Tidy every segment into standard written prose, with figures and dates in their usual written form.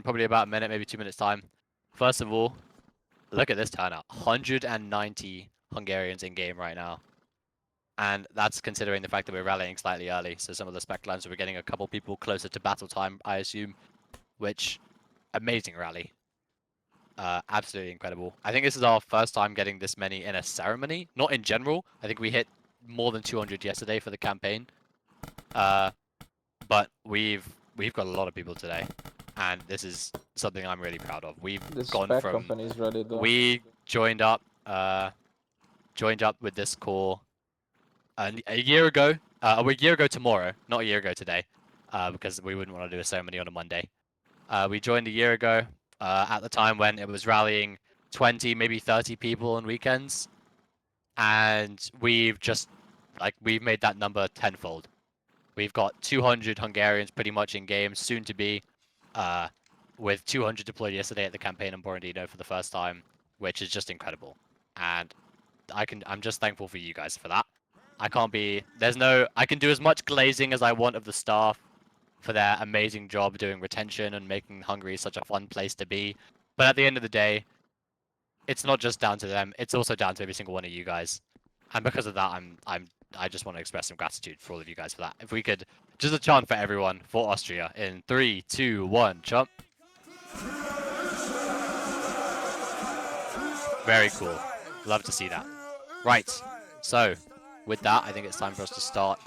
in probably about a minute, maybe 2 minutes time. First of all, look at this turnout. 190 Hungarians in game right now. And that's considering the fact that we're rallying slightly early. So some of the spec lines, we're getting a couple people closer to battle time, I assume, which amazing rally. Absolutely incredible. I think this is our first time getting this many in a ceremony, not in general. I think we hit more than 200 yesterday for the campaign. But we've got a lot of people today, and this is something I'm really proud of. We've gone spec from company is ready though. we joined up with this core a year ago. A year ago tomorrow, not a year ago today, because we wouldn't want to do a ceremony on a Monday. We joined a year ago at the time when it was rallying 20, maybe 30 people on weekends, and we've made that number tenfold. We've got 200 Hungarians pretty much in game, soon to be, with 200 deployed yesterday at the campaign in Borondino for the first time, which is just incredible. And I'm just thankful for you guys for that. I can do as much glazing as I want of the staff for their amazing job doing retention and making Hungary such a fun place to be. But at the end of the day, it's not just down to them, it's also down to every single one of you guys. And because of that, I just want to express some gratitude for all of you guys for that. If we could, just a chant for everyone for Austria in 3, 2, 1, chant. Very cool. Love to see that. Right. So, with that, I think it's time for us to start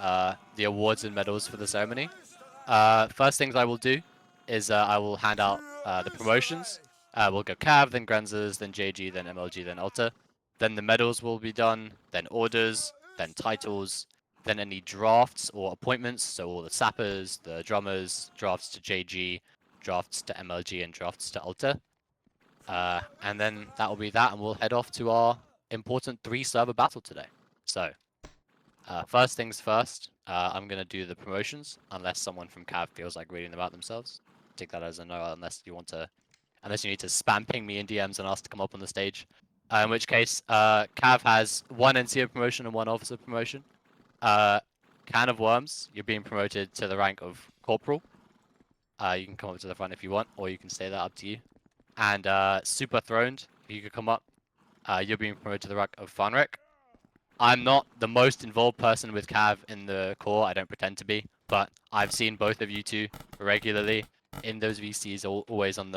the awards and medals for the ceremony. First things I will do is I will hand out the promotions. We'll go Cav, then Grenzers, then JG, then MLG, then Alta. Then the medals will be done, then orders, then titles, then any drafts or appointments, so all the sappers, the drummers, drafts to JG, drafts to MLG, and drafts to Alta. And then that will be that, and we'll head off to our important 3-server battle today. So, first things first, I'm going to do the promotions, unless someone from Cav feels like reading about themselves. Take that as a no, unless you need to spam ping me in DMs and ask to come up on the stage. In which case, Cav has 1 NCO promotion and 1 officer promotion. Can of Worms, you're being promoted to the rank of Corporal. You can come up to the front if you want, or you can stay there, up to you. And Super Throned, you could come up. You're being promoted to the rank of Fanrek. I'm not the most involved person with Cav in the core, I don't pretend to be, but I've seen both of you two regularly in those VCs, always on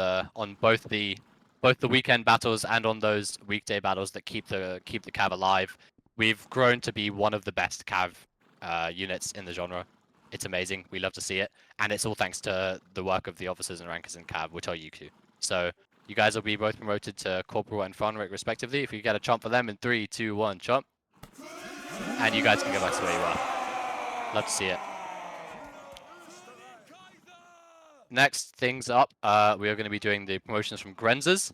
both the weekend battles and on those weekday battles that keep the Cav alive. We've grown to be one of the best Cav units in the genre. It's amazing. We love to see it, and it's all thanks to the work of the officers and rankers in Cav, which are you two. So you guys will be both promoted to Corporal and Fanric respectively. If you get a chomp for them in 3, 2, 1, chomp. And you guys can go back to where you were. Love to see it. Next things up, we are going to be doing the promotions from Grenzers.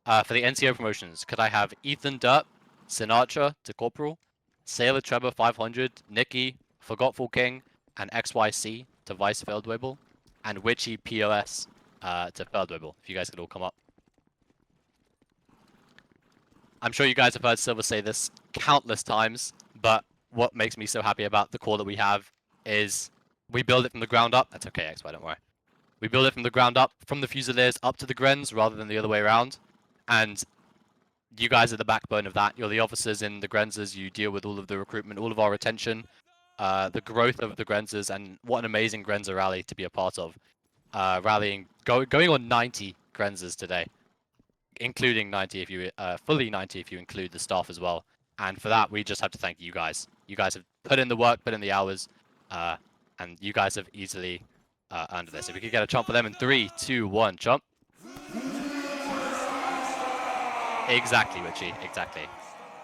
For the NCO promotions, could I have Ethan Dirt, Sinatra to Corporal, Sailor Trevor 500, Nikki, Forgetful King, and XYC to Vice Feldwebel, and Witchy POS to Feldwebel, if you guys could all come up. I'm sure you guys have heard Silver say this countless times, but what makes me so happy about the core that we have is we build it from the ground up. That's okay, XY, don't worry. We build it from the ground up, from the Fusiliers up to the Grenz, rather than the other way around. And you guys are the backbone of that. You're the officers in the Grenzers. You deal with all of the recruitment, all of our retention, the growth of the Grenzers, and what an amazing Grenzer rally to be a part of. Going on 90 Grenzers today, including 90 if you fully 90 if you include the staff as well. And for that, we just have to thank you guys. You guys have put in the work, put in the hours, and you guys have easily earned this. If we could get a chomp for them in 3, 2, 1, chomp. Exactly, Witchy, exactly.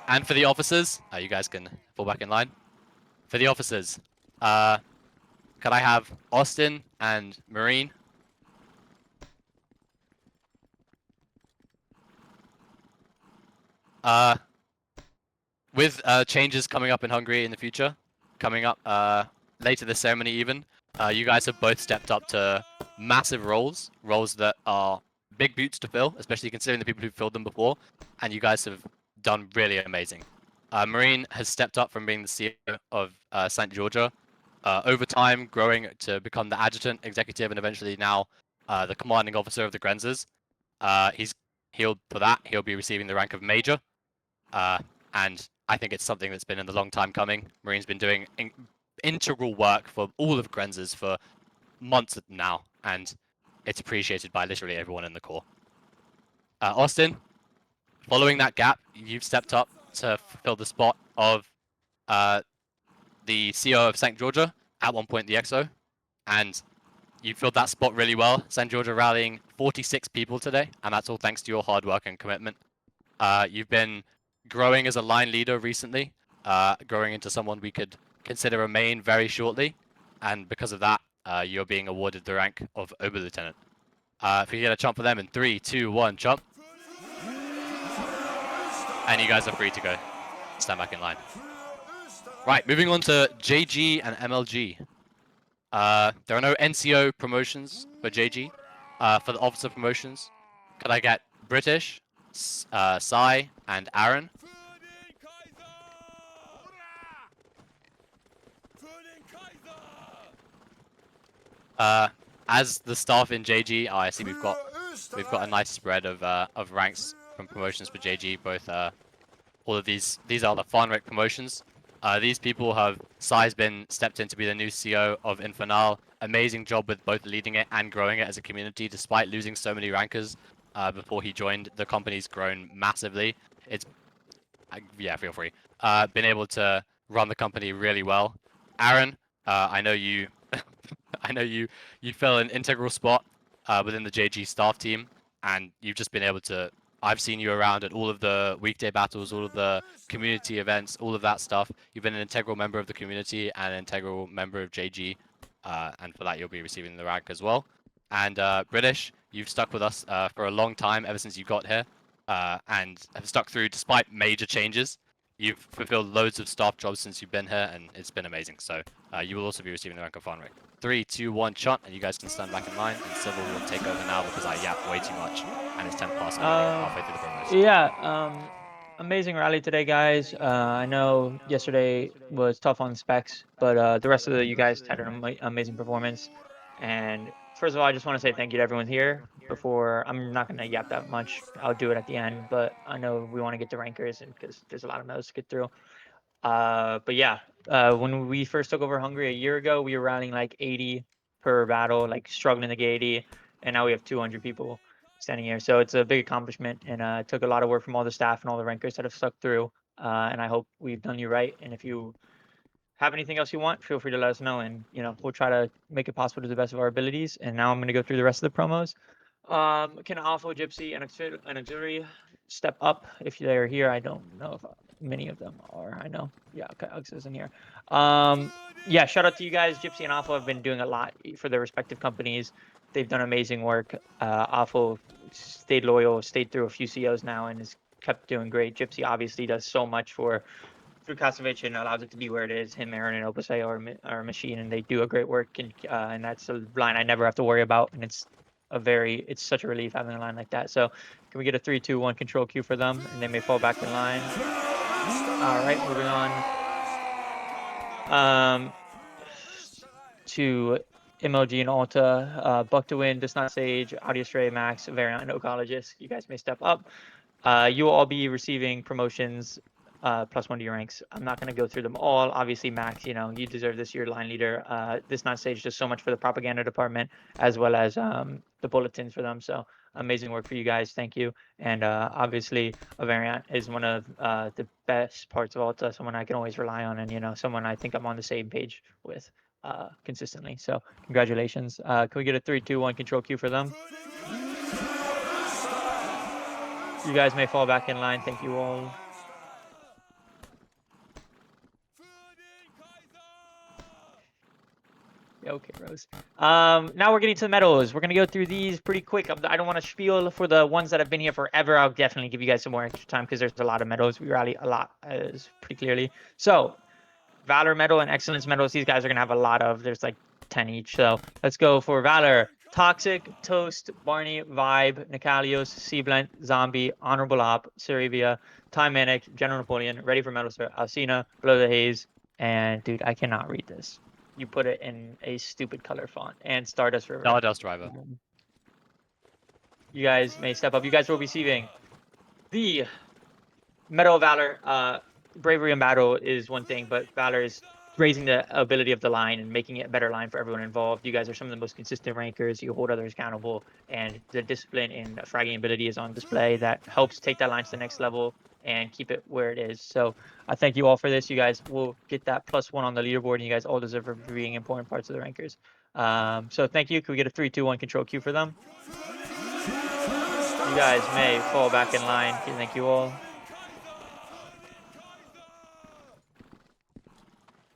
And for the officers, you guys can fall back in line. For the officers, could I have Austin and Marine? With changes coming up in Hungary in the future, coming up later this ceremony even, you guys have both stepped up to massive roles that are big boots to fill, especially considering the people who filled them before, and you guys have done really amazing. Marine has stepped up from being the CEO of St. Georgia, over time growing to become the adjutant executive and eventually now the commanding officer of the Grenzers. He'll be receiving the rank of Major. And I think it's something that's been in the long time coming. Marine's been doing integral work for all of Grenzers for months now, and it's appreciated by literally everyone in the Corps. Austin, following that gap, you've stepped up to fill the spot of the CO of St. Georgia, at one point the XO, and you filled that spot really well. St. Georgia rallying 46 people today, and that's all thanks to your hard work and commitment. You've been growing as a line leader recently, growing into someone we could consider a main very shortly, and because of that, you're being awarded the rank of Oberlieutenant. If you get a chump for them in 3, 2, 1, chump. And you guys are free to go. Stand back in line. Right, moving on to JG and MLG. There are no NCO promotions for JG. For the officer promotions, could I get British, Sai, and Aaron? As the staff in JG, I see we've got a nice spread of ranks from promotions for JG. Both all of these are the Farnrick promotions. These people have Sai's been stepped in to be the new CO of Infernal. Amazing job with both leading it and growing it as a community, despite losing so many rankers before he joined. The company's grown massively. It's yeah, feel free. Been able to run the company really well. Aaron, I know you, I know you fill an integral spot within the JG staff team, and you've just been able to. I've seen you around at all of the weekday battles, all of the community events, all of that stuff. You've been an integral member of the community and an integral member of JG, and for that you'll be receiving the rank as well. And British, you've stuck with us for a long time, ever since you got here, and have stuck through despite major changes. You've fulfilled loads of staff jobs since you've been here, and it's been amazing. So you will also be receiving the rank of Farnrick. 3, 2, 1, chunt, and you guys can stand back in line, and Civil will take over now because I yap way too much, and it's 10 past halfway through the promos. Yeah, amazing rally today, guys. I know yesterday was tough on specs, but the rest of you guys had an amazing performance. And first of all, I just want to say thank you to everyone here. Before, I'm not gonna yap that much. I'll do it at the end, but I know we want to get to rankers, and because there's a lot of medals to get through. But yeah, when we first took over Hungary a year ago, we were running like 80 per battle, like struggling to get 80, and now we have 200 people standing here. So it's a big accomplishment, and it took a lot of work from all the staff and all the rankers that have stuck through. And I hope we've done you right. And if you have anything else you want, feel free to let us know, and we'll try to make it possible to the best of our abilities. And now I'm going to go through the rest of the promos. Can Alpha, Gypsy, and Auxiliary step up if they're here? I don't know if many of them are. I know. Yeah, okay, Ux isn't here. Yeah, shout out to you guys. Gypsy and Alpha have been doing a lot for their respective companies. They've done amazing work. Alpha stayed loyal, stayed through a few COs now, and has kept doing great. Gypsy obviously does so much for through Kasovich and allows it to be where it is. Him, Aaron, and Opusay are Machine, and they do a great work. And that's a line I never have to worry about. And it's such a relief having a line like that. So can we get a 3, 2, 1 control Q for them, and they may fall back in line. All right, moving on. To MLG and Alta, Buck to Win, Does Not Sage, Audio Stray, Max, Variant, and Ocologist. You guys may step up. You will all be receiving promotions +1 to your ranks. I'm not going to go through them all. Obviously, Max, you deserve this. You're line leader. This Not Sage does so much for the propaganda department as well as the bulletins for them. So amazing work for you guys. Thank you. And obviously, a Variant is one of the best parts of Alta, someone I can always rely on, and someone I think I'm on the same page with consistently. So congratulations. Can we get a 3, 2, 1 control Q for them? You guys may fall back in line. Thank you all. Okay, Rose. Now we're getting to the medals. We're gonna go through these pretty quick. I don't want to spiel for the ones that have been here forever. I'll definitely give you guys some more extra time because there's a lot of medals. We rally a lot, as pretty clearly. So, Valor medal and Excellence medals. These guys are gonna have a lot of. There's like 10 each. So let's go for Valor. Toxic, Toast, Barney, Vibe, Nicalios, Seablent, Zombie, Honorable Op, Cerebia, Time Manic, General Napoleon, Ready for Metal Sir, Alcina, Below the Haze, and dude, I cannot read this. You put it in a stupid color font, and Stardust River. Stardust Driver. you guys may step up. You guys will be receiving the Medal of Valor. Bravery in battle is one thing, but Valor is raising the ability of the line and making it a better line for everyone involved. You guys are some of the most consistent rankers. You hold others accountable, and the discipline and fragging ability is on display that helps take that line to the next level and keep it where it is. So I thank you all for this. You guys will get that +1 on the leaderboard, and you guys all deserve for being important parts of the rankers. So thank you. Can we get a 3-2-1 control Q for them? You guys may fall back in line. Thank you all.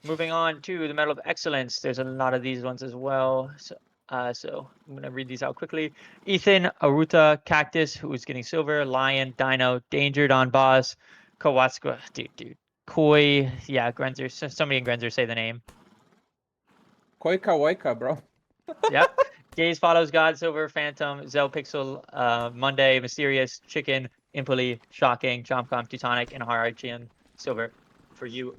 Moving on to the Medal of Excellence. There's a lot of these ones as well. So I'm going to read these out quickly. Ethan, Aruta, Cactus, who's getting silver, Lion, Dino, Danger, Don Boss, Kowatska, dude. Koi, yeah, Grenzer. Somebody in Grenzer say the name. Koika Woika, bro. Yep. Gaze follows God, Silver, Phantom, Zel Pixel, Monday, Mysterious, Chicken, Impoli, Shocking, Jomcom, Teutonic, and Harachian Silver for you.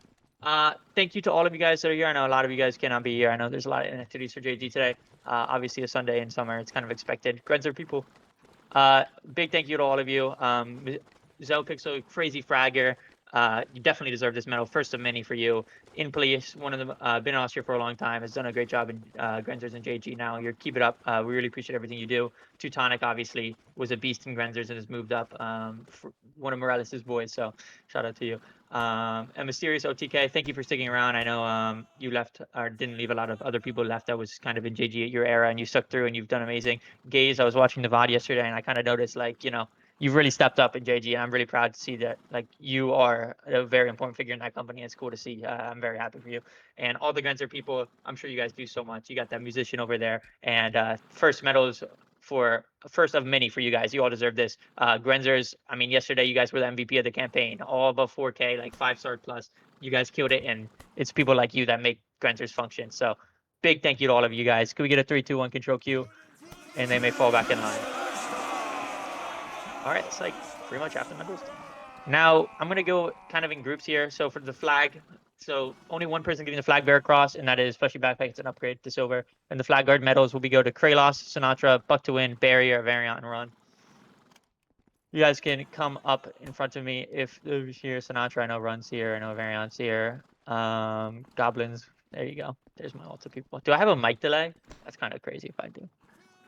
Thank you to all of you guys that are here. I know a lot of you guys cannot be here. I know there's a lot of activities for JG today. Obviously a Sunday in summer, it's kind of expected. Grenzer people. Big thank you to all of you. Zel Pixel, crazy fragger. You definitely deserve this medal. First of many for you. In police, one of them been in Austria for a long time, has done a great job in Grenzers and JG now. You're keep it up. We really appreciate everything you do. Teutonic obviously was a beast in Grenzers and has moved up. For one of Morales' boys, so shout out to you. And Mysterious OTK, thank you for sticking around. I know you left or didn't leave a lot of other people left that was kind of in JG at your era, and you stuck through and you've done amazing. Gaze, I was watching the VOD yesterday and I kind of noticed like, you've really stepped up in JG, and I'm really proud to see that like you are a very important figure in that company. It's cool to see. I'm very happy for you. And all the Grenzer people, I'm sure you guys do so much. You got that musician over there, and first medals for first of many for you guys. You all deserve this. Grenzers, I mean, yesterday you guys were the MVP of the campaign, all above 4K, like 5-star plus. You guys killed it, and it's people like you that make Grenzers function. So big thank you to all of you guys. Can we get a 3-2-1 control Q? And they may fall back in line. All right, it's like pretty much half the medals done. Now I'm gonna go kind of in groups here. So for the flag, so only one person getting the flag bearer cross, and that is Fleshy Backpack. It's an upgrade to silver. And the flag guard medals will be go to Kralos, Sinatra, Buck to Win, Barrier, Variant, and Run. You guys can come up in front of me if there's here. Sinatra, I know Run's here. I know Variant's here. Goblins. There you go. There's my ultra people. Do I have a mic delay? That's kind of crazy if I do.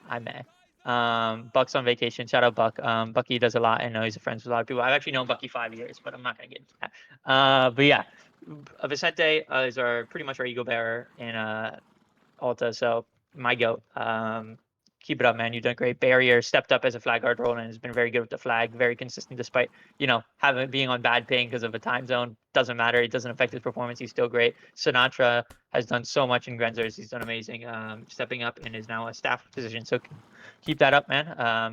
I may. Buck's on vacation. Shout out Buck. Bucky does a lot. I know he's friends with a lot of people. I've actually known Bucky 5 years, but I'm not gonna get into that. But yeah, Vicente is our pretty much our ego bearer in Alta. So my goat. Keep it up, man. You've done great. Barrier stepped up as a flag guard role and has been very good with the flag. Very consistent despite having being on bad ping because of a time zone. Doesn't matter. It doesn't affect his performance. He's still great. Sinatra has done so much in Grenzers. He's done amazing. Stepping up and is now a staff position. So keep that up, man.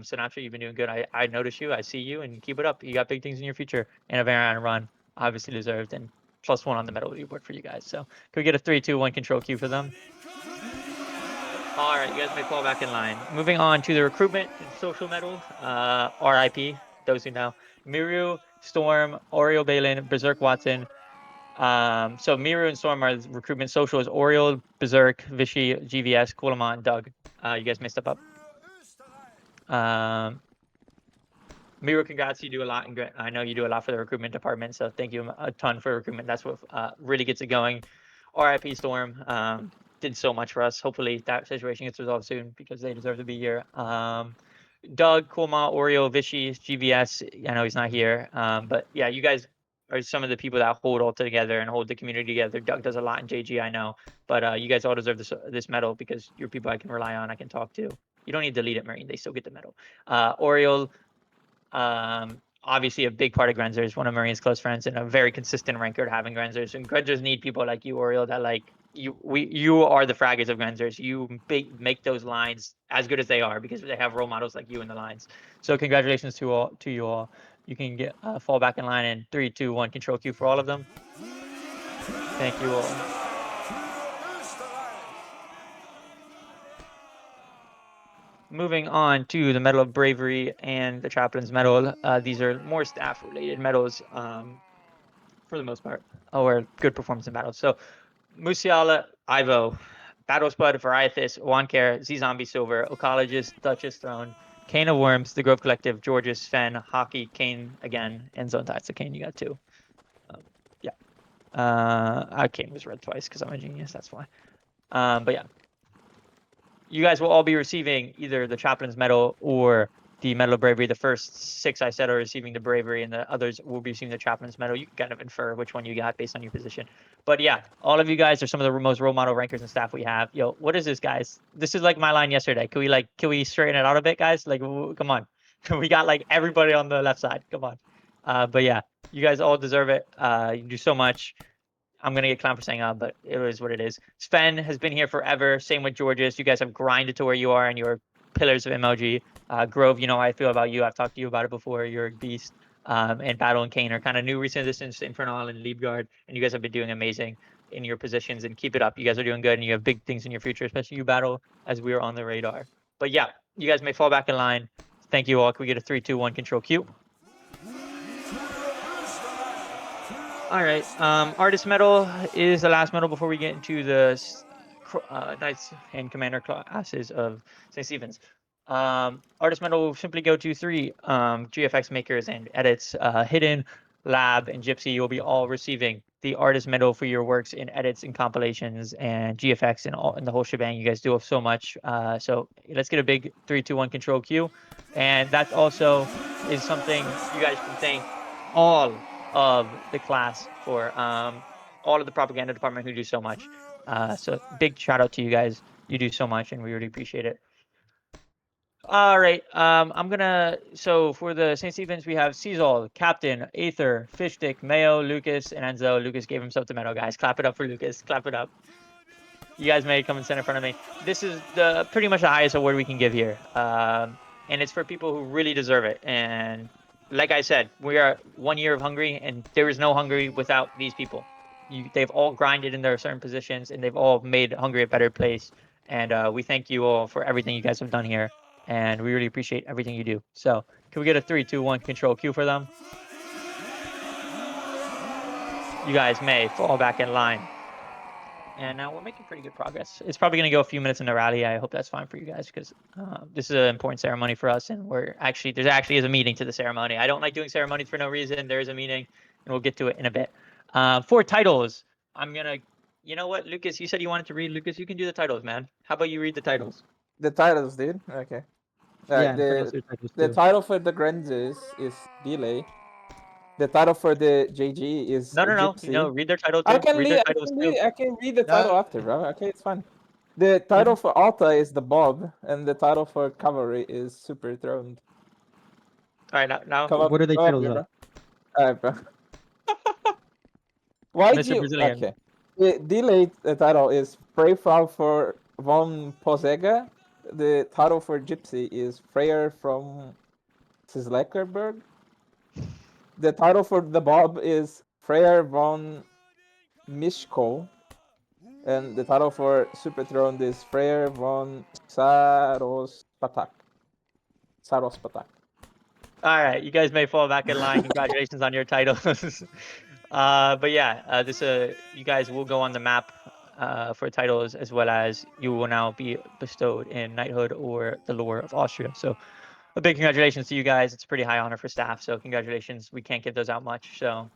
Sinatra, you've been doing good. I notice you. I see you, and keep it up. You got big things in your future. And a Variant run, obviously deserved, and +1 on the medal leaderboard for you guys. So can we get a 3-2-1 control Q for them? All right, you guys may fall back in line. Moving on to the recruitment and social medal. RIP, those who know. Miru, Storm, Oriole Balin, Berserk Watson. So Miru and Storm are recruitment. Social is Oriole, Berserk, Vichy, GVS, Kulamon, Doug. You guys may step up. Miru, congrats. You do a lot. I know you do a lot for the recruitment department, so thank you a ton for recruitment. That's what really gets it going. RIP Storm. Did so much for us. Hopefully that situation gets resolved soon because they deserve to be here. Doug, Kulma, Oreo, Vichy, GVS. I know he's not here, but yeah, you guys are some of the people that hold all together and hold the community together. Doug does a lot in JG, I know, but you guys all deserve this medal because you're people I can rely on, I can talk to. You don't need to lead it, Marine. They still get the medal. Oriole, obviously a big part of Grenzers, one of Marine's close friends, and a very consistent ranker having Grenzers. And Grenzers need people like you, Oriole, that like you are the fraggers of Grenzers. You make those lines as good as they are because they have role models like you in the lines. So congratulations to you all. You can get fall back in line in 3, 2, 1. Control Q for all of them. Thank you all. Moving on to the Medal of Bravery and the Chaplain's Medal. These are more staff-related medals for the most part, or good performance in battles. So Musiala, Ivo, Battle Spud, Variathis, Wanker, Z-Zombie Silver, Ocologist, Duchess Throne, Kane of Worms, The Grove Collective, Georges, Sven, Hockey, Kane again, and Zone Ties. So Kane, you got 2. Yeah. Kane was red twice because I'm a genius. That's why. But yeah. You guys will all be receiving either the Chaplain's Medal or the Medal of Bravery. The first 6 I said are receiving the Bravery, and the others will be receiving the Chaplain's Medal. You can kind of infer which one you got based on your position. But yeah, all of you guys are some of the most role model rankers and staff we have. Yo, what is this, guys? This is like my line yesterday. Can we straighten it out a bit, guys? Like, come on. We got like everybody on the left side. Come on. But yeah, you guys all deserve it. You do so much. I'm gonna get clowned for saying but it is what it is. Sven has been here forever. Same with Georges. You guys have grinded to where you are, and you're pillars of MLG. Grove, you know how I feel about you. I've talked to you about it before. You're a beast. And Battle and Kane are kind of new recent additions to Infernal and Liebgard, and you guys have been doing amazing in your positions. And keep it up. You guys are doing good, and you have big things in your future, especially you, Battle, as we are on the radar. But yeah, you guys may fall back in line. Thank you all. Can we get a 3, 2, 1 control Q? All right. Artist medal is the last medal before we get into the Knights and Commander classes of St. Stephen's. Artist medal will simply go to 3 GFX makers and edits. Hidden, Lab, and Gypsy, you'll be all receiving the artist medal for your works in edits and compilations and GFX and the whole shebang. You guys do so much. So let's get a big 3, 2, 1 control Q. And that also is something you guys can thank all of the class for all of the propaganda department who do so much. So big shout out to you guys. You do so much, and we really appreciate it. All right. So for the St. Stephen's, we have Cezal, Captain, Aether, Fishstick, Mayo, Lucas, and Enzo. Lucas gave himself the medal, guys. Clap it up for Lucas. Clap it up. You guys may come and stand in front of me. This is pretty much the highest award we can give here. And it's for people who really deserve it. And like I said, we are 1 year of Hungary, and there is no Hungary without these people. They've all grinded in their certain positions, and they've all made Hungary a better place. And we thank you all for everything you guys have done here. And we really appreciate everything you do. So can we get a 3, 2, 1 control Q for them? You guys may fall back in line. And now we're making pretty good progress. It's probably going to go a few minutes in the rally. I hope that's fine for you guys because this is an important ceremony for us, and there actually is a meeting to the ceremony. I don't like doing ceremonies for no reason. There is a meeting, and we'll get to it in a bit. For titles, you know what, Lucas? You said you wanted to read. Lucas, you can do the titles, man. How about you read the titles? The titles, dude. Okay. Yeah, The title for the Grenses is Delay. The title for the JG is No. Gypsy. Read their title too. Read their titles too. I can read the No. title after, bro. Okay, it's fine. The title for Alta is the Bob, and the title for Cavalry is Super Throned. All right, now. What are they titles bro? of? Alright, bro. Why'd Mr. you? Brazilian. Okay. The delayed title is Freyfrau for von Posega. The title for Gypsy is Freyr from Sisleckerberg. The title for the Bob is Freyr von Mishko. And the title for Super Throne is Freyr von Sarospatak. All right, you guys may fall back in line. Congratulations on your titles. But yeah, you guys will go on the map for titles, as well as you will now be bestowed in knighthood or the lore of Austria. So a big congratulations to you guys. It's a pretty high honor for staff. So congratulations. We can't give those out much. So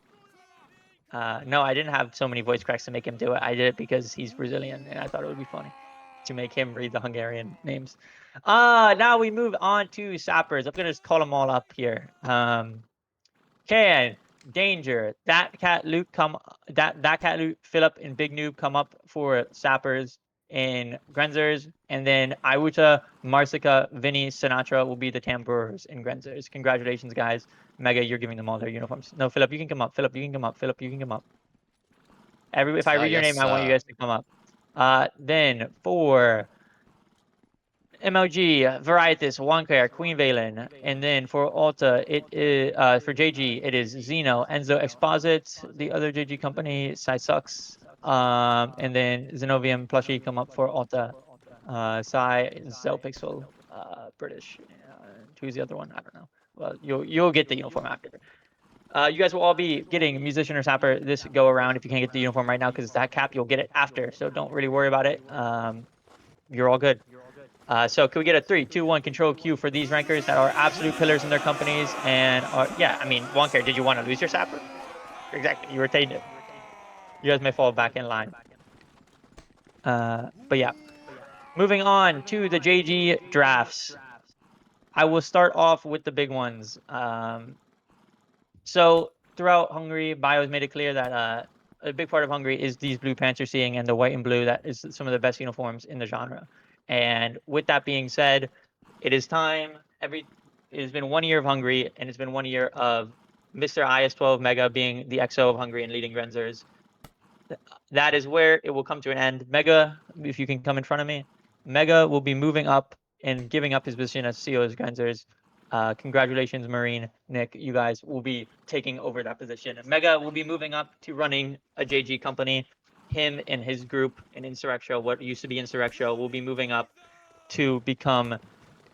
no, I didn't have so many voice cracks to make him do it. I did it because he's Brazilian, and I thought it would be funny to make him read the Hungarian names. Now we move on to sappers. I'm gonna just call them all up here. Can Danger, that cat Luke Philip, and Big Noob come up for sappers in Grenzers, and then Iwuta, Marsica, Vinny, Sinatra will be the tambourers in Grenzers. Congratulations, guys. Mega, you're giving them all their uniforms. No, Philip, you can come up. Philip, you can come up. Philip, you can come up. If I read your name, I want you guys to come up. Then for MLG, Varietis, Wanker, Queen Valen, and then for Alta, it is for JG, it is Zeno, Enzo Exposit, the other JG company, Sucks, and then Zenovium Plushie come up for Alta, Sai, Zelpixel, British, who's the other one? I don't know. Well, you'll get the uniform after. You guys will all be getting musician or sapper this go around. If you can't get the uniform right now because it's that cap, you'll get it after. So don't really worry about it. You're all good. So can we get a 3, 2, 1 control Q for these rankers that are absolute pillars in their companies and are, yeah, I mean, Wonker, did you want to lose your sapper? Exactly, you retained it. You guys may fall back in line. But yeah, moving on to the JG drafts. I will start off with the big ones. So throughout Hungary, Bio has made it clear that a big part of Hungary is these blue pants you're seeing and the white and blue. That is some of the best uniforms in the genre. And with that being said, it is time. It has been 1 year of Hungary, and it's been 1 year of Mr. IS-12 Mega being the XO of Hungary and leading Grenzers. That is where it will come to an end. Mega, if you can come in front of me, Mega will be moving up and giving up his position as CEO of Grenzers. Congratulations, Marine, Nick. You guys will be taking over that position. Mega will be moving up to running a JG company. Him and his group in Insurrectio, what used to be Insurrectio, will be moving up to become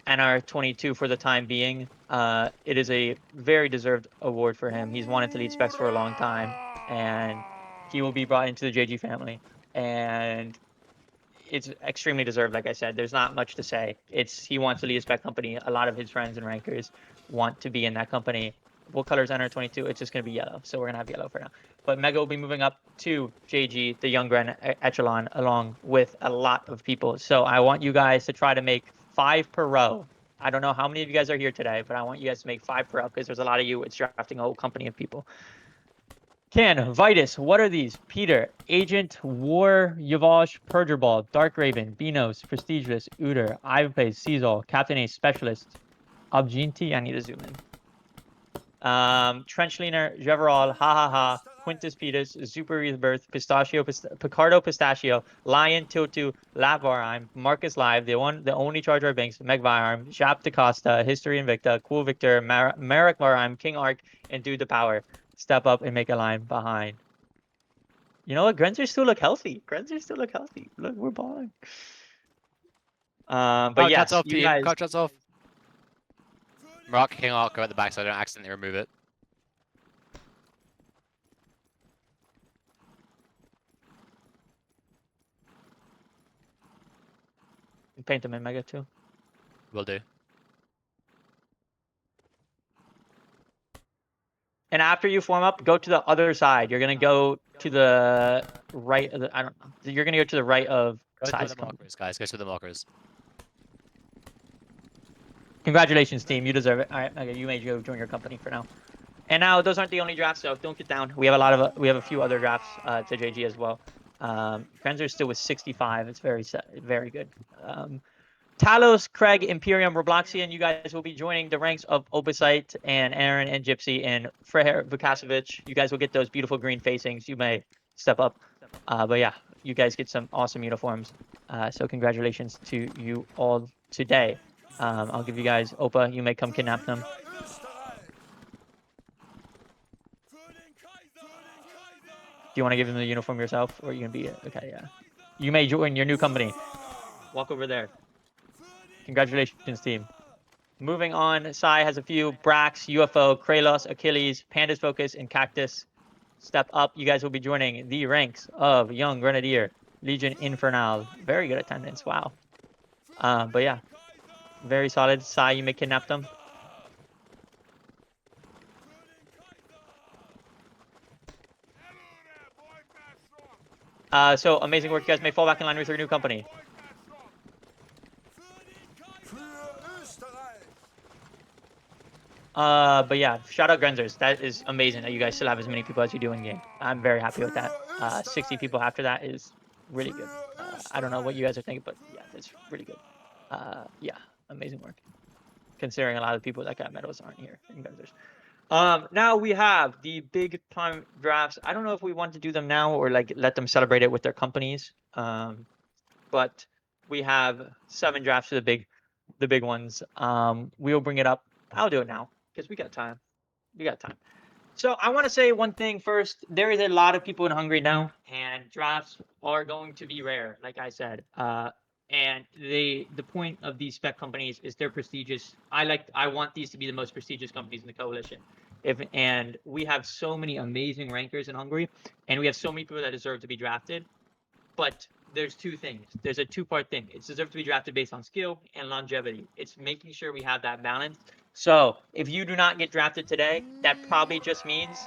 NR22 for the time being. It is a very deserved award for him. He's wanted to lead Specs for a long time, and he will be brought into the JG family. And it's extremely deserved. Like I said, there's not much to say. He wants to lead a spec company. A lot of his friends and rankers want to be in that company. What color is NR22? It's just going to be yellow. So we're going to have yellow for now. But Mega will be moving up to JG, the young grand echelon, along with a lot of people. So I want you guys to try to make 5 per row. I don't know how many of you guys are here today, but I want you guys to make 5 per row because there's a lot of you. It's drafting a whole company of people. Can, Vitus, what are these? Peter, Agent, War, Yavash, Perturball, Dark Raven, Benos, Prestigious, Uter, Ivapace, Caesar, Captain Ace, Specialist, Obginti, I need to zoom in. Trenchliner, Jeverall, Ha Ha Ha, Quintus Petus, Super Rebirth, Picardo Pistachio, Lion, Tiltu, Lavarheim, Marcus Live, the only Charger of Banks, Megvarheim, Jap DaCosta, History Invicta, Cool Victor, Merrick Varheim, King Arc, and Dude the Power. Step up and make a line behind. You know what? Grenzers still look healthy. Look, we're balling. But yes, off, you team. guys. Contracts off. Mark King Arc go at the back so I don't accidentally remove it. Paint them in Mega too. Will do. And after you form up, go to the other side. You're gonna go to the right of the. I don't know. You're gonna go to the right of Go size. to the markers, guys. Go to the markers. Congratulations, team. You deserve it. All right, okay, you may go join your company for now. And now those aren't the only drafts, so don't get down. We have a few other drafts to JG as well. Grenzer is still with 65. It's very good. Talos, Craig, Imperium, Robloxian, you guys will be joining the ranks of Obisite and Aaron and Gypsy and Freher Vukasovic. You guys will get those beautiful green facings. You may step up. But yeah, you guys get some awesome uniforms. So congratulations to you all today. I'll give you guys Opa. You may come kidnap them. Do you want to give them the uniform yourself, or are you gonna be okay? Yeah. You may join your new company. Walk over there. Congratulations, team. Moving on, Sai has a few. Brax, UFO, Kralos, Achilles, Pandas Focus, and Cactus. Step up. You guys will be joining the ranks of Young Grenadier, Legion Infernal. Very good attendance. Wow. But yeah, very solid. Sai, you may kidnap them. So amazing work. You guys may fall back in line with your new company. But yeah, shout out Grenzers. That is amazing that you guys still have as many people as you do in game. I'm very happy with that. 60 people after that is really good. I don't know what you guys are thinking, but yeah, that's really good. Yeah, amazing work. Considering a lot of the people that got medals aren't here in Grenzers. Now we have the big time drafts. I don't know if we want to do them now or like let them celebrate it with their companies. But we have 7 drafts for the big ones. We'll bring it up. I'll do it now because we got time. So I want to say one thing first. There is a lot of people in Hungary now, and drafts are going to be rare, like I said. And the point of these spec companies is they're prestigious. I want these to be the most prestigious companies in the coalition. And we have so many amazing rankers in Hungary, and we have so many people that deserve to be drafted. But there's two things. There's a two-part thing. It's deserved to be drafted based on skill and longevity. It's making sure we have that balance. So if you do not get drafted today, that probably just means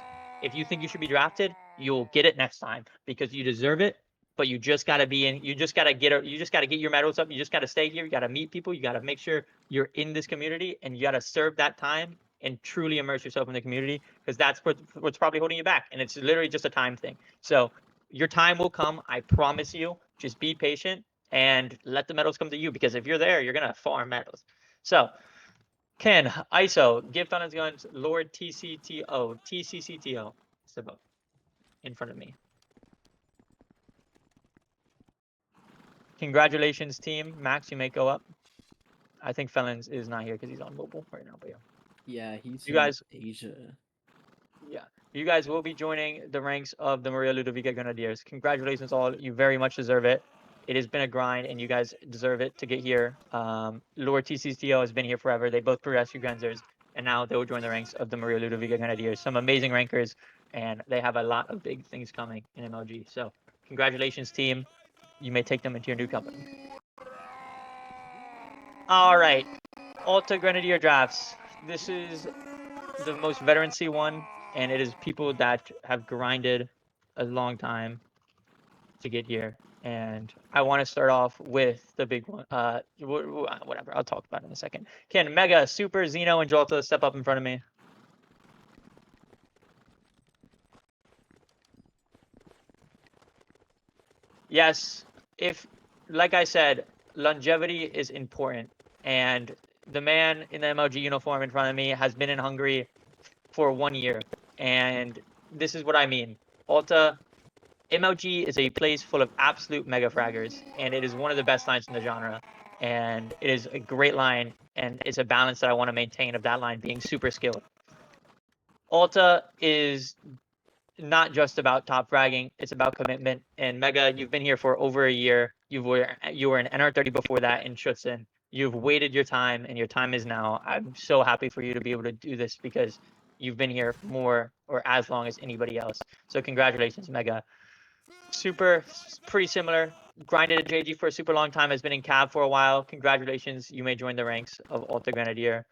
if you think you should be drafted, you'll get it next time because you deserve it. But you just gotta be in. You just gotta get your medals up. You just gotta stay here. You gotta meet people. You gotta make sure you're in this community, and you gotta serve that time and truly immerse yourself in the community because that's what's probably holding you back. And it's literally just a time thing. So your time will come. I promise you. Just be patient and let the medals come to you because if you're there, you're gonna farm medals. So Ken, ISO, Gift on his guns, Lord TCCTO. It's about in front of me. Congratulations, team. Max, you may go up. I think Felons is not here because he's on mobile right now, but yeah. Yeah, he's You in guys- Asia. Yeah. You guys will be joining the ranks of the Maria Ludovica Grenadiers. Congratulations, all. You very much deserve it. It has been a grind, and you guys deserve it to get here. Lord TCCO has been here forever. They both progressed through Grenzers, and now they will join the ranks of the Maria Ludovica Grenadiers. Some amazing rankers, and they have a lot of big things coming in MLG. So, congratulations, team. You may take them into your new company. All right. Alta Grenadier drafts. This is the most veterancy one, and it is people that have grinded a long time to get here. And I want to start off with the big one. Whatever. I'll talk about it in a second. Can Mega, Super, Xeno, and Jolta step up in front of me? Yes. Like I said, longevity is important. And the man in the MLG uniform in front of me has been in Hungary for 1 year. And this is what I mean. Alta, MLG is a place full of absolute mega fraggers, and it is one of the best lines in the genre. And it is a great line, and it's a balance that I want to maintain of that line being super skilled. Alta is not just about top fragging, it's about commitment. And Mega, you've been here for over a year. You were in NR30 before that in Schutzen. You've waited your time, and your time is now. I'm so happy for you to be able to do this because you've been here more or as long as anybody else. So congratulations, Mega. Super, pretty similar. Grinded at JG for a super long time, has been in cab for a while. Congratulations, you may join the ranks of Alta Grenadier.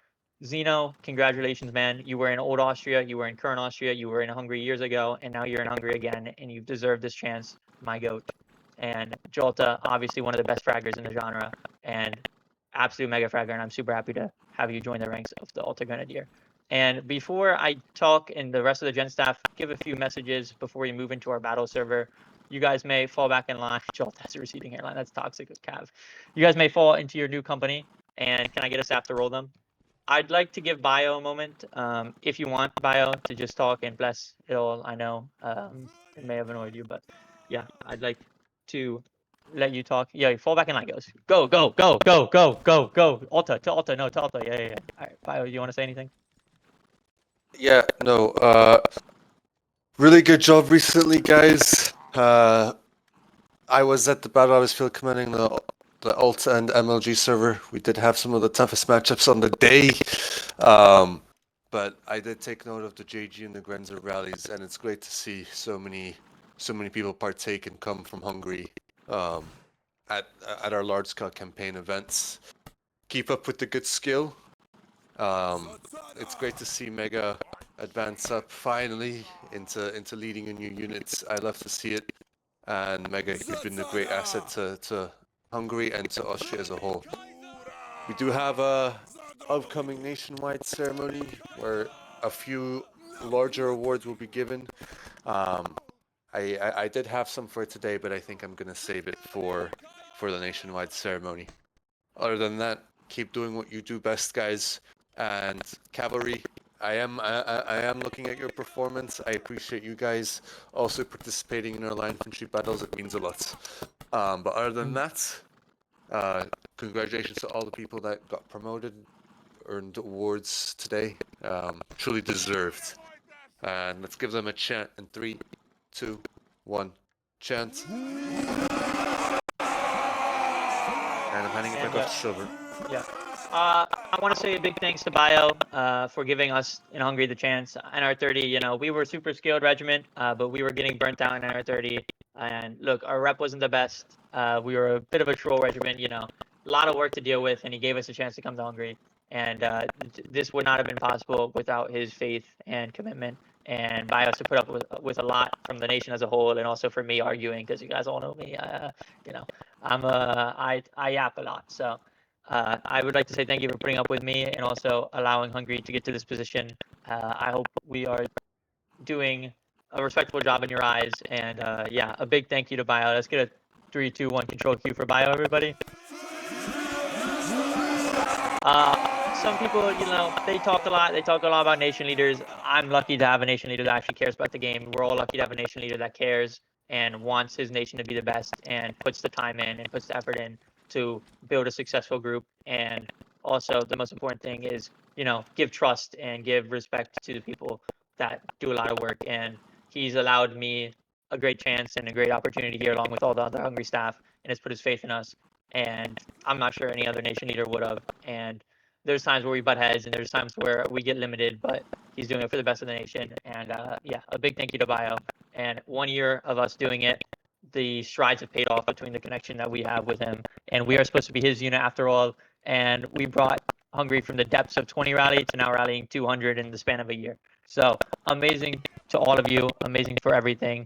Zeno, congratulations, man. You were in Old Austria, you were in current Austria, you were in Hungary years ago, and now you're in Hungary again, and you've deserved this chance, my goat. And Jolta, obviously one of the best fraggers in the genre, and absolute mega fragger, and I'm super happy to have you join the ranks of the Alta Grenadier. And before I talk and the rest of the Gen staff, give a few messages before we move into our battle server. You guys may fall back in line. Jolt has a receding hairline. That's toxic with Cav. You guys may fall into your new company. And can I get a staff to roll them? I'd like to give Bio a moment. If you want Bio to just talk and bless it all, I know it may have annoyed you, but yeah, I'd like to let you talk. Yeah, fall back in line, goes. Go, go, go, go, go, go, go. Alta, to Alta, no, to Alta. Yeah, yeah, yeah. All right, Bio, you want to say anything? Yeah, no, really good job recently, guys. I was at the Battle I was field commanding the Alt and MLG server. We did have some of the toughest matchups on the day, but I did take note of the JG and the Grenzer rallies, and it's great to see so many people partake and come from Hungary at our large scale campaign events. Keep up with the good skill. It's great to see Mega advance up finally into leading a new unit. I love to see it. And Mega, you've been a great asset to Hungary and to Austria as a whole. We do have a upcoming nationwide ceremony where a few larger awards will be given. I did have some for today, but I think I'm gonna save it for the nationwide ceremony. Other than that, keep doing what you do best, guys. And Cavalry, I am looking at your performance. I appreciate you guys also participating in our line infantry battles. It means a lot. But other than that, congratulations to all the people that got promoted, earned awards today. Truly deserved. And let's give them a chant in 3, 2, 1, chant. And I'm handing it back off to Silver. Yeah. I want to say a big thanks to Bio for giving us in Hungary the chance. NR30, we were super skilled regiment, but we were getting burnt out in NR30. And look, our rep wasn't the best. We were a bit of a troll regiment, you know, a lot of work to deal with, and he gave us a chance to come to Hungary. And this would not have been possible without his faith and commitment, and by us to put up with a lot from the nation as a whole, and also for me arguing, because you guys all know me. You know, I yap a lot. So I would like to say thank you for putting up with me and also allowing Hungary to get to this position. I hope we are doing a respectable job in your eyes. And yeah, a big thank you to Bio. Let's get a 3, 2, 1 control Q for Bio, everybody. Some people, you know, they talked a lot. They talk a lot about nation leaders. I'm lucky to have a nation leader that actually cares about the game. We're all lucky to have a nation leader that cares and wants his nation to be the best and puts the time in and puts the effort in to build a successful group. And also, the most important thing is, you know, give trust and give respect to the people that do a lot of work. And he's allowed me a great chance and a great opportunity here, along with all the other Hungry staff, and has put his faith in us. And I'm not sure any other nation leader would have. And there's times where we butt heads, and there's times where we get limited, but he's doing it for the best of the nation. And yeah, a big thank you to Bio. And 1 year of us doing it, the strides have paid off between the connection that we have with him. And we are supposed to be his unit after all. And we brought Hungary from the depths of 20 rally to now rallying 200 in the span of a year. So amazing to all of you. Amazing for everything.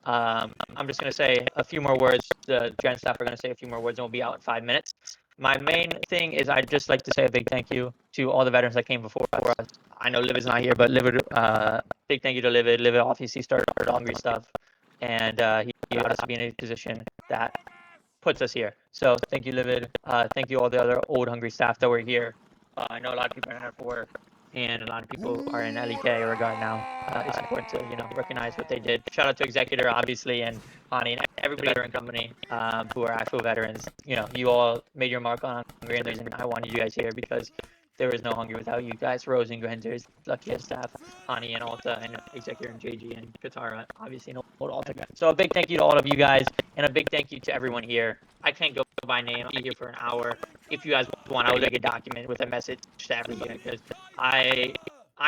I'm just going to say a few more words. The Gen staff are going to say a few more words, and we'll be out in 5 minutes. My main thing is I'd just like to say a big thank you to all the veterans that came before us. I know Livid's not here, but Livid, big thank you to Livid. Livid obviously started Hungry stuff, and he allowed us to be in a position that puts us here. So thank you, Livid. Thank you all the other old Hungry staff that were here. I know a lot of people are in here for work, and a lot of people are in LEK or Guard now. It's important to, you know, recognize what they did. Shout out to Executor, obviously, and Hani and everybody in the company who are actual veterans. You know, you all made your mark on Hungary, and the reason I wanted you guys here because there is no Hungary without you guys. Rose and Gwenzers, Lucky staff, Hani and Alta, and Executor and JG and Katara, obviously, and old Alta. So a big thank you to all of you guys, and a big thank you to everyone here. I can't go by name. I'll be here for an hour. If you guys want, I will make a document with a message to everybody because I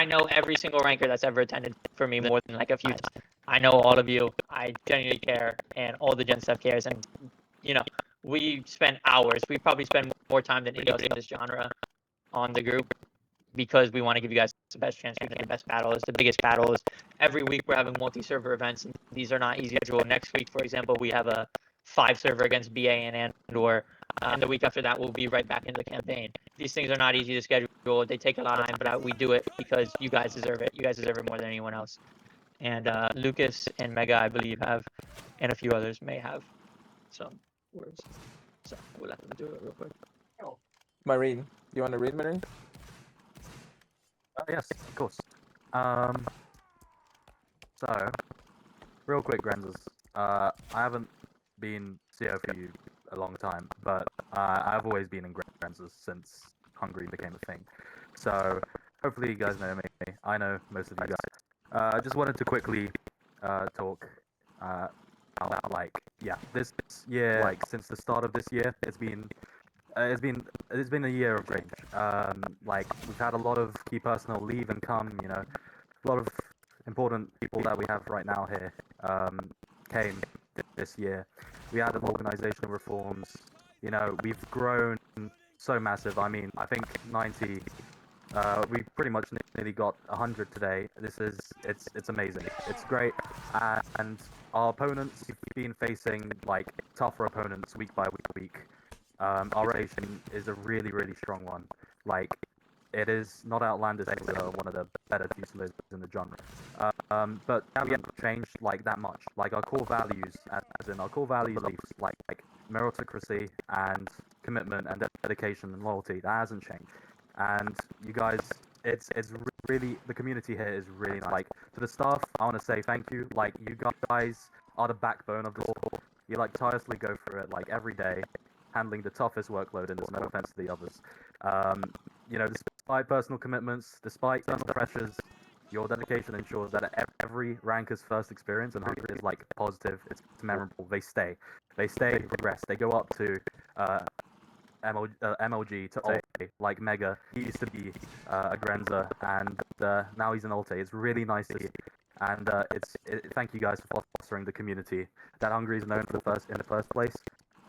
know every single ranker that's ever attended for me more than like a few times. I know all of you. I genuinely care, and all the Gen stuff cares. And you know, we spend hours. We probably spend more time than any else in this genre on the group because we want to give you guys the best chance to get the best battles, the biggest battles. Every week we're having multi-server events, and these are not easy to schedule. Next week, for example, we have a 5-server against BA and Andor. And the week after that, we'll be right back into the campaign. These things are not easy to schedule. They take a lot of time, but we do it because you guys deserve it. You guys deserve it more than anyone else. And Lucas and Mega, I believe, have, and a few others may have some words. So we'll let them do it real quick. Marine, you want to read, Marine? Yes, of course. So, real quick, Grenzers. I haven't been CO for you a long time, but I've always been in Grenzers since Hungary became a thing. So, hopefully you guys know me. I know most of you guys. I just wanted to quickly talk about, like, yeah, this year, like, since the start of this year, it's been a year of change. Like, we've had a lot of key personnel leave and come, you know, a lot of important people that we have right now here came this year. We had organizational reforms, you know, we've grown so massive. I mean, I think 90, we pretty much nearly got 100 today. It's amazing. It's great. And our opponents, we've been facing, like, tougher opponents week by week. Our rotation is a really, really strong one. Like, it is not outlandish as one of the better Fusilers in the genre. But we haven't changed, like, that much. Like, our core values, as in our core values, like meritocracy and commitment and dedication and loyalty, that hasn't changed. And you guys, it's really, the community here is really nice. Like, to the staff, I want to say thank you. Like, you guys are the backbone of the sport. You, like, tirelessly go through it, like, every day, handling the toughest workload, and there's no offense to the others. You know, despite personal commitments, despite external pressures, your dedication ensures that every ranker's first experience in Hungary is, like, positive, it's memorable. They stay, progress. They go up to MLG to Ulte, like Mega. He used to be a Grenzer, and now he's an Ulte. It's really nice to see. And thank you guys for fostering the community that Hungary is known for in the first place.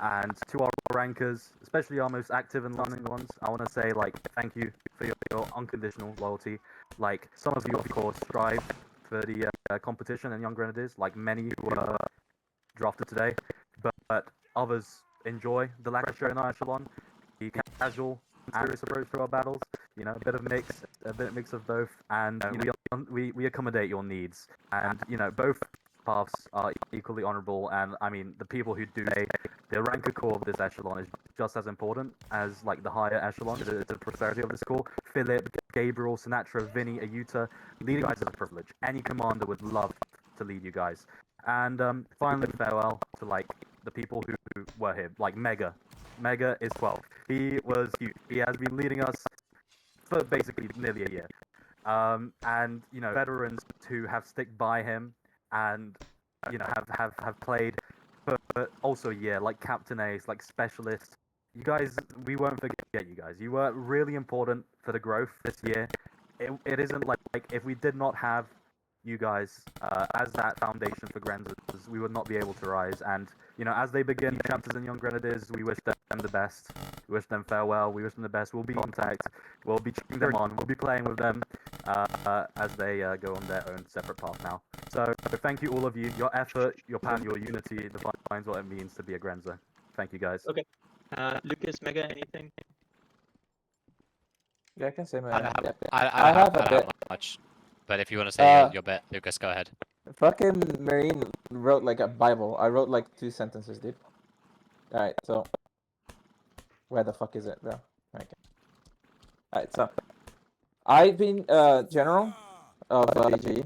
And to our rankers, especially our most active and loving ones, I want to say like thank you for your unconditional loyalty. Like some of you, of course, strive for the competition in Young Grenadiers, like many who were drafted today, but others enjoy the lack of show in our echelon, the casual and serious approach to our battles. You know, a bit of mix of both, and you know, we accommodate your needs, and you know both paths are equally honourable. And I mean, the people who do the ranker core of this echelon is just as important as like the higher echelon to the prosperity of this core. Philip, Gabriel, Sinatra, Vinny, Ayuta, leading guys is a privilege. Any commander would love to lead you guys. And finally, farewell to like the people who were here, like Mega. Mega is 12. He was huge. He has been leading us for basically nearly a year. And you know, veterans who have stick by him and you know have played for also a year, like Captain Ace, like Specialist. You guys, we won't forget you guys. You were really important for the growth this year. It isn't like if we did not have you guys as that foundation for Grenadiers, we would not be able to rise. And you know, as they begin chapters in Young Grenadiers, we wish them the best. We wish them farewell. We wish them the best. We'll be in contact. We'll be cheering them on. We'll be playing with them as they go on their own separate path now. So thank you all of you. Your effort, your passion, your unity defines what it means to be a Grenzer. Thank you guys. Okay. Lucas, Mega, anything? Yeah, I can say my. I don't have, yeah. I have don't a have bit. much. But if you want to say Uh, your bit, Lucas, go ahead. Fucking Marine wrote like a Bible. I wrote like 2 sentences, dude. Alright, so where the fuck is it, bro? Okay. Alright, so I've been general of JG.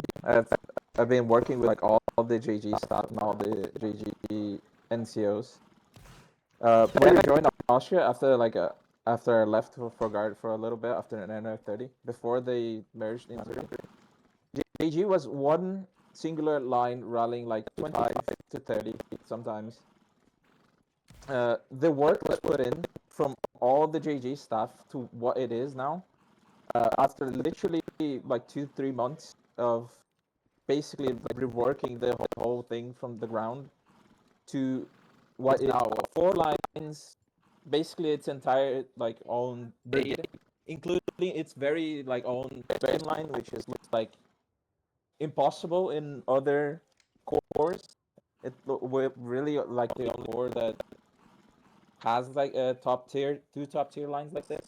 I've been working with like all the JG stuff and all the JG NCOs. When I joined Austria after I left for guard for a little bit after an NR30 before they merged into JG was one singular line rallying like 25 to 30 sometimes. The work was put in from all the JG staff to what it is now. After literally like 2-3 months of basically reworking the whole thing from the ground to what is now 4 lines, basically its entire like own brigade, including its very like own train line, which is like impossible in other cores. We're really like the only core that has like a two top tier lines like this.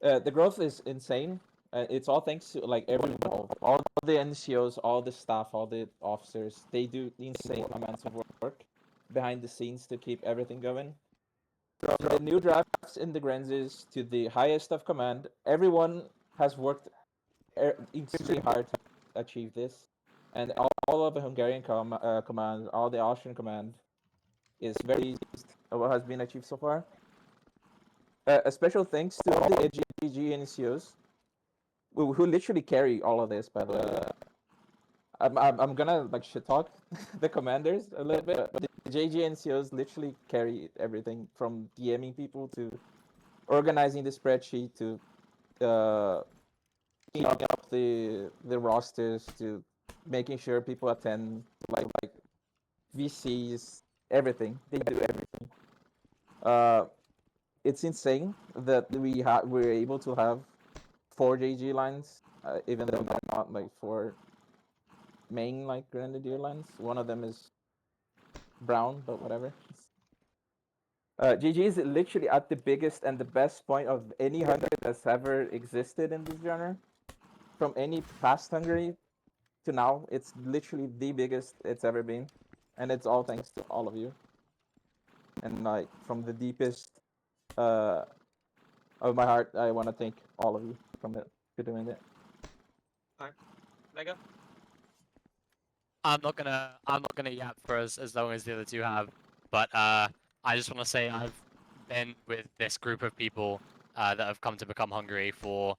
The growth is insane. It's all thanks to like everyone involved, all the NCOs, all the staff, all the officers. They do insane amounts of work behind the scenes to keep everything going. From the new drafts in the Grenzes to the highest of command, everyone has worked extremely hard to achieve this, and all of the Hungarian command, all the Austrian command, is very pleased of what has been achieved so far. A special thanks to all the GG NCOs who literally carry all of this. But I'm gonna like shit talk the commanders a little bit. But the JG NCOs literally carry everything from DMing people to organizing the spreadsheet to cleaning up the rosters to making sure people attend like VCs, everything. They do everything. It's insane that we're able to have 4 JG lines, even though they're not like 4 main like Grenadier lines. One of them is brown, but whatever. GG is literally at the biggest and the best point of any Hungary that's ever existed in this genre. From any past Hungary to now, it's literally the biggest it's ever been, and it's all thanks to all of you. And like from the deepest of my heart, I want to thank all of you for doing it. Mega? I'm not gonna yap for as long as the other two have, but I just want to say I've been with this group of people that have come to become Hungary for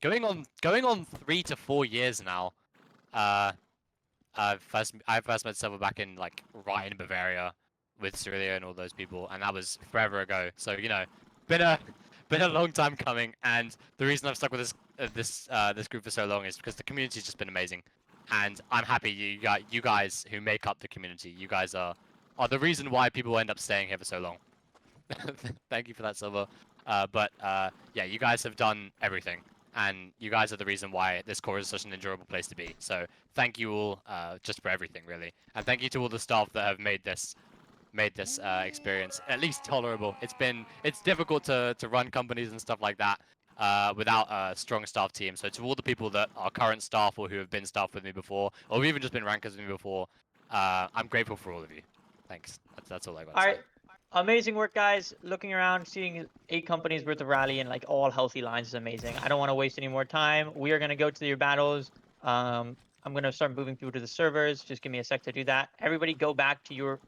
going on 3 to 4 years now. I first met Silver back in like right in Bavaria with Cyrilia and all those people, and that was forever ago. So you know, been a long time coming, and the reason I've stuck with this group for so long is because the community's just been amazing. and I'm happy you guys who make up the community. You guys are the reason why people end up staying here for so long. Thank you for that, Silver. Yeah, you guys have done everything, and you guys are the reason why this core is such an enjoyable place to be. So thank you all, just for everything, really, and thank you to all the staff that have made this experience at least tolerable. It's difficult to run companies and stuff like that without a strong staff team. So to all the people that are current staff or who have been staff with me before, or who've even just been rankers with me before, I'm grateful for all of you. Thanks. That's all I got to All say. right. Amazing work, guys. Looking around, seeing 8 companies worth of rally and like all healthy lines is amazing. I don't want to waste any more time. We are going to go to your battles. I'm going to start moving people to the servers. Just give me a sec to do that. Everybody go back to your